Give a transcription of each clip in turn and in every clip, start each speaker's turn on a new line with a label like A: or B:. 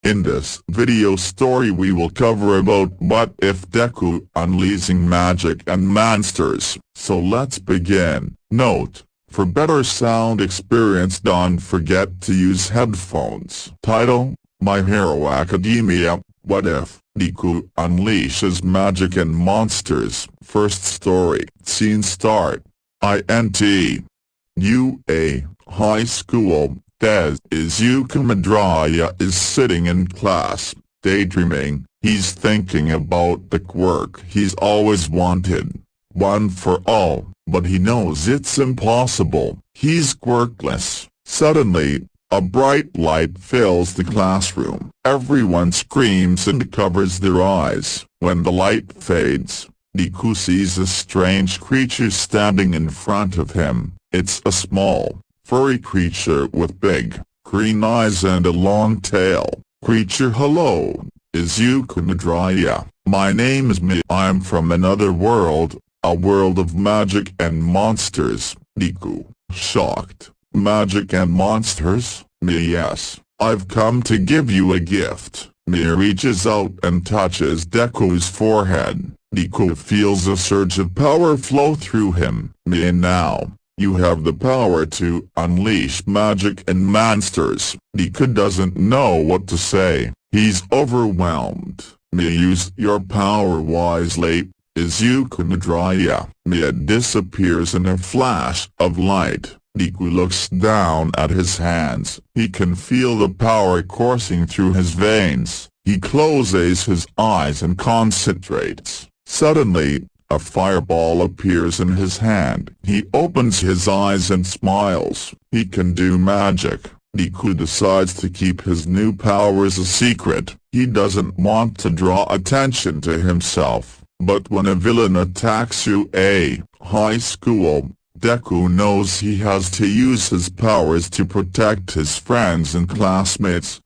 A: In this video story we will cover about what if Deku unleashing magic and monsters, so let's begin. Note: for better sound experience don't forget to use headphones. Title: My Hero Academia, What If Deku Unleashes Magic and Monsters. First story. Scene start. 𝐼𝐴 high school. 𝐔𝐬𝐿 is sitting in class, daydreaming. He's thinking about the quirk he's always wanted. One for all, but he knows it's impossible. He's quirkless. Suddenly, a bright light fills the classroom. Everyone screams and covers their eyes. When the light fades, Deku sees a strange creature standing in front of him. It's a small, furry creature with big, green eyes and a long tail. Creature: hello, 𝐔𝐬𝐿. My name is Mi. I'm from another world, a world of magic and monsters. Deku, shocked. Magic and monsters? Mi: yes. I've come to give you a gift. Mi reaches out and touches Deku's forehead. Deku feels a surge of power flow through him. Mi: now you have the power to unleash magic and monsters. Deku doesn't know what to say. He's overwhelmed. Mi: use your power wisely, 𝐔𝐬𝐿. Mi disappears in a flash of light. Deku looks down at his hands. He can feel the power coursing through his veins. He closes his eyes and concentrates. Suddenly, a fireball appears in his hand. He opens his eyes and smiles. He can do magic. Deku decides to keep his new powers a secret. He doesn't want to draw attention to himself. But when a villain attacks high school, Deku knows he has to use his powers to protect his friends and classmates.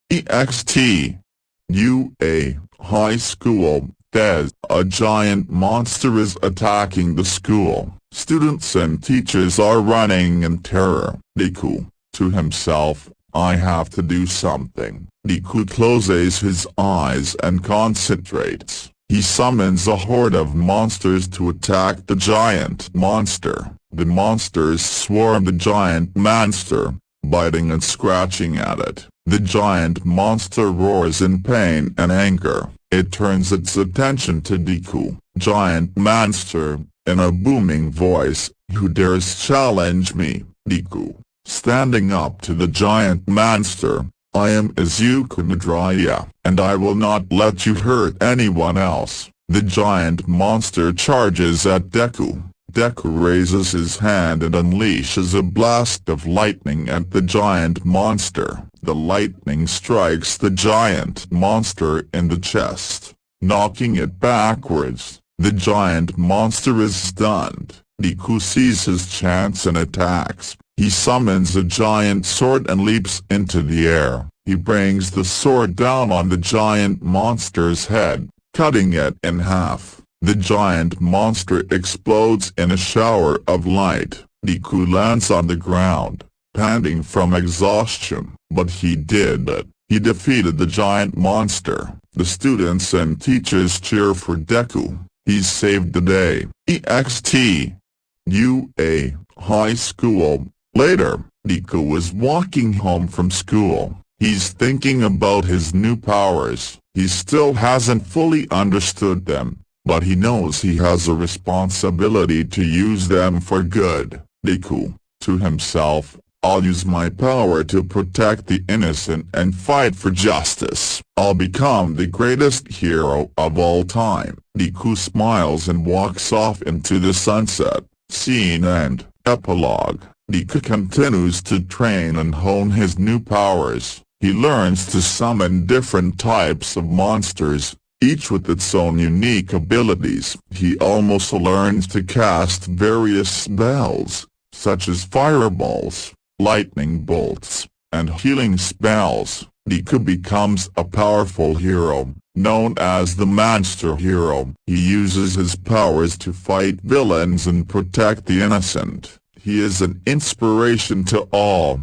A: high school. A giant monster is attacking the school. Students and teachers are running in terror. Deku, to himself, I have to do something. Deku closes his eyes and concentrates. He summons a horde of monsters to attack the giant monster. The monsters swarm the giant monster, biting and scratching at it. The giant monster roars in pain and anger. It turns its attention to Deku. Giant monster, in a booming voice, who dares challenge me? Deku, standing up to the giant monster, I am 𝐔𝐬𝐿, and I will not let you hurt anyone else. The giant monster charges at Deku. Deku raises his hand and unleashes a blast of lightning at the giant monster. The lightning strikes the giant monster in the chest, knocking it backwards. The giant monster is stunned. Deku sees his chance and attacks. He summons a giant sword and leaps into the air. He brings the sword down on the giant monster's head, cutting it in half. The giant monster explodes in a shower of light. Deku lands on the ground, panting from exhaustion. But he did it. He defeated the giant monster. The students and teachers cheer for Deku. He's saved the day. high school. Later, Deku is walking home from school. He's thinking about his new powers. He still hasn't fully understood them, but he knows he has a responsibility to use them for good. Deku, to himself, I'll use my power to protect the innocent and fight for justice. I'll become the greatest hero of all time. Deku smiles and walks off into the sunset. Scene end. Epilogue. Deku continues to train and hone his new powers. He learns to summon different types of monsters, each with its own unique abilities. He also learns to cast various spells, such as fireballs, lightning bolts, and healing spells. Deku becomes a powerful hero, known as the Monster Hero. He uses his powers to fight villains and protect the innocent. He is an inspiration to all,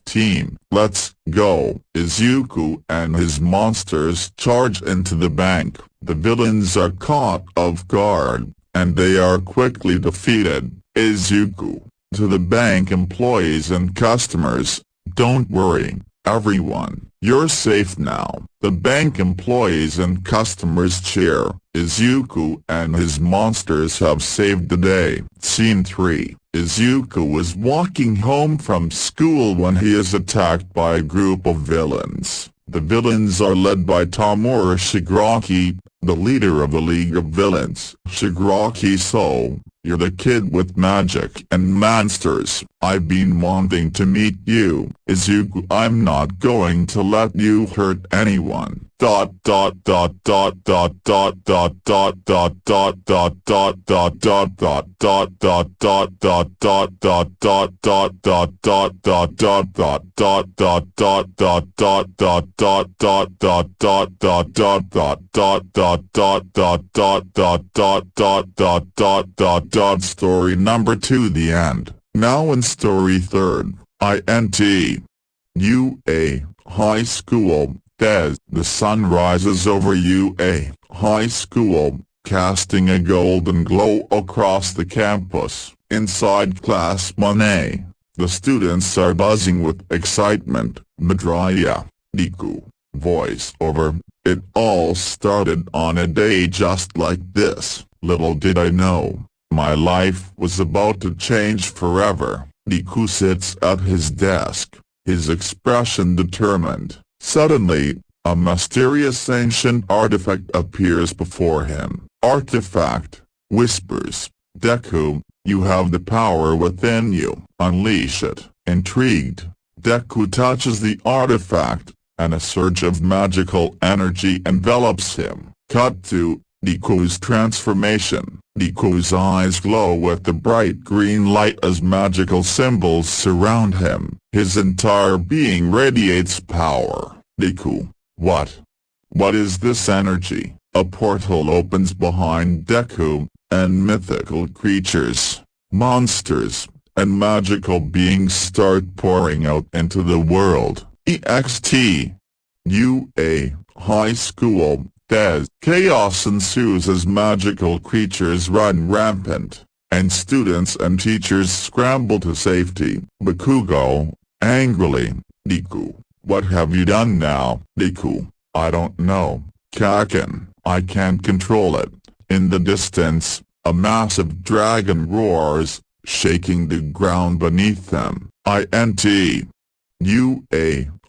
A: Team, let's go! 𝐔𝐽𝐶 and his monsters charge into the bank. The villains are caught off guard, and they are quickly defeated. 𝐔𝐽𝐶 to the bank employees and customers, don't worry, everyone, you're safe now. The bank employees and customers cheer. 𝐔𝐽𝐶 and his monsters have saved the day. Scene 3. 𝐔𝐽𝐶 is walking home from school when he is attacked by a group of villains. The villains are led by Tamura Shigaraki, the leader of the League of Villains. Shigaraki: so, you're the kid with magic and monsters. I've been wanting to meet you. 𝐔𝐽𝐶: I'm not going to let you hurt anyone. Story number 2. The end. Now in story 3rd. 𝐼NTUA High School. The sun rises over UA High School, casting a golden glow across the campus. Inside Class 1A, the students are buzzing with excitement. Madraya, 𝐃𝐞𝐤𝐮. Voice over. It all started on a day just like this. Little did I know, my life was about to change forever. 𝐃𝐞𝐤𝐮 sits at his desk, his expression determined. Suddenly, a mysterious ancient artifact appears before him. Artifact, whispers, 𝐃𝐞𝐤𝐮, you have the power within you. Unleash it. Intrigued, 𝐃𝐞𝐤𝐮 touches the artifact, and a surge of magical energy envelops him. Cut to 𝐃𝐞𝐤𝐮's transformation. 𝐃𝐞𝐤𝐮's eyes glow with the bright green light as magical symbols surround him. His entire being radiates power. 𝐃𝐞𝐤𝐮: what is this energy? A portal opens behind 𝐃𝐞𝐤𝐮, and mythical creatures, monsters, and magical beings start pouring out into the world. 𝐸𝑥TUA High School. Chaos ensues as magical creatures run rampant, and students and teachers scramble to safety. Bakugo, angrily, 𝐃𝐞𝐤𝐮: what have you done now? 𝐃𝐞𝐤𝐮: I don't know, Kaken. I can't control it. In the distance, a massive dragon roars, shaking the ground beneath them. 𝐼NTUA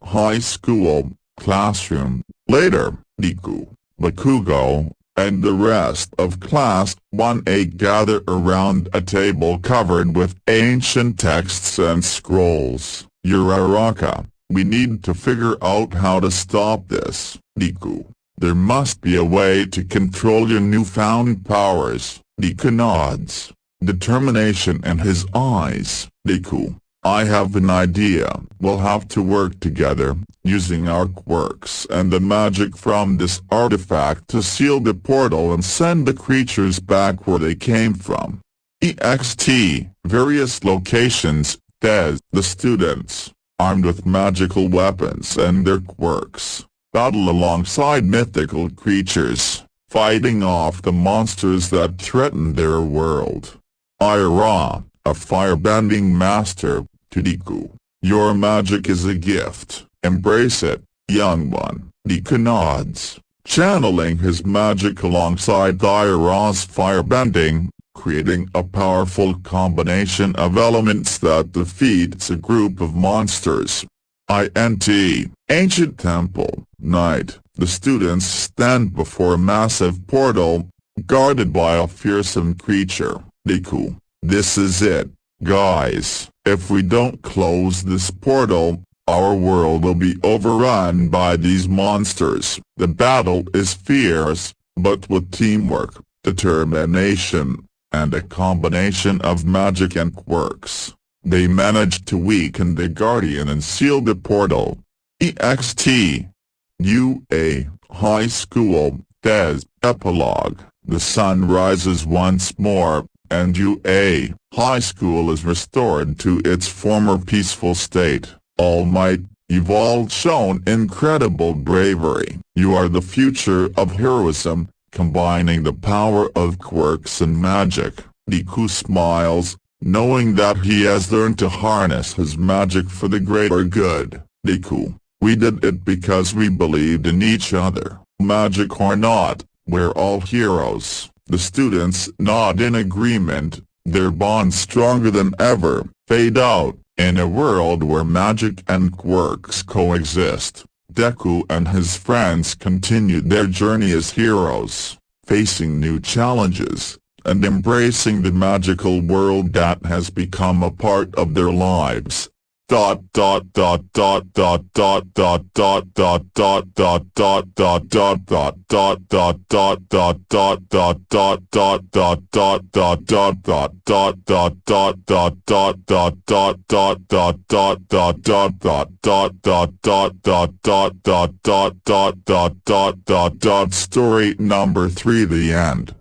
A: High School, classroom. Later, 𝐃𝐞𝐤𝐮, Bakugo, and the rest of Class 1A gather around a table covered with ancient texts and scrolls. Uraraka, we need to figure out how to stop this. 𝐃𝐞𝐤𝐮: there must be a way to control your newfound powers. 𝐃𝐞𝐤𝐮 nods, determination in his eyes. 𝐃𝐞𝐤𝐮: I have an idea. We'll have to work together, using our quirks and the magic from this artifact to seal the portal and send the creatures back where they came from. 𝐸𝑥T Various locations. The students, armed with magical weapons and their quirks, battle alongside mythical creatures, fighting off the monsters that threaten their world. Ira, a firebending master, to 𝐃𝐞𝐤𝐮: your magic is a gift, embrace it, young one. 𝐃𝐞𝐤𝐮 nods, channeling his magic alongside Ira's firebending, creating a powerful combination of elements that defeats a group of monsters. 𝐼NT Ancient Temple. Night. The students stand before a massive portal, guarded by a fearsome creature. 𝐃𝐞𝐤𝐮: this is it, guys. If we don't close this portal, our world will be overrun by these monsters. The battle is fierce, but with teamwork, determination, and a combination of magic and quirks, they managed to weaken the Guardian and seal the portal. 𝐸𝑥TUA High School. Epilogue. The sun rises once more, and UA High School is restored to its former peaceful state. All Might, you've all shown incredible bravery. You are the future of heroism, combining the power of quirks and magic. Deku smiles, knowing that he has learned to harness his magic for the greater good. Deku, we did it because we believed in each other. Magic or not, we're all heroes. The students nod in agreement, their bond stronger than ever. Fade out. In a world where magic and quirks coexist, Deku and his friends continued their journey as heroes, facing new challenges, and embracing the magical world that has become a part of their lives. Story number 3, the end.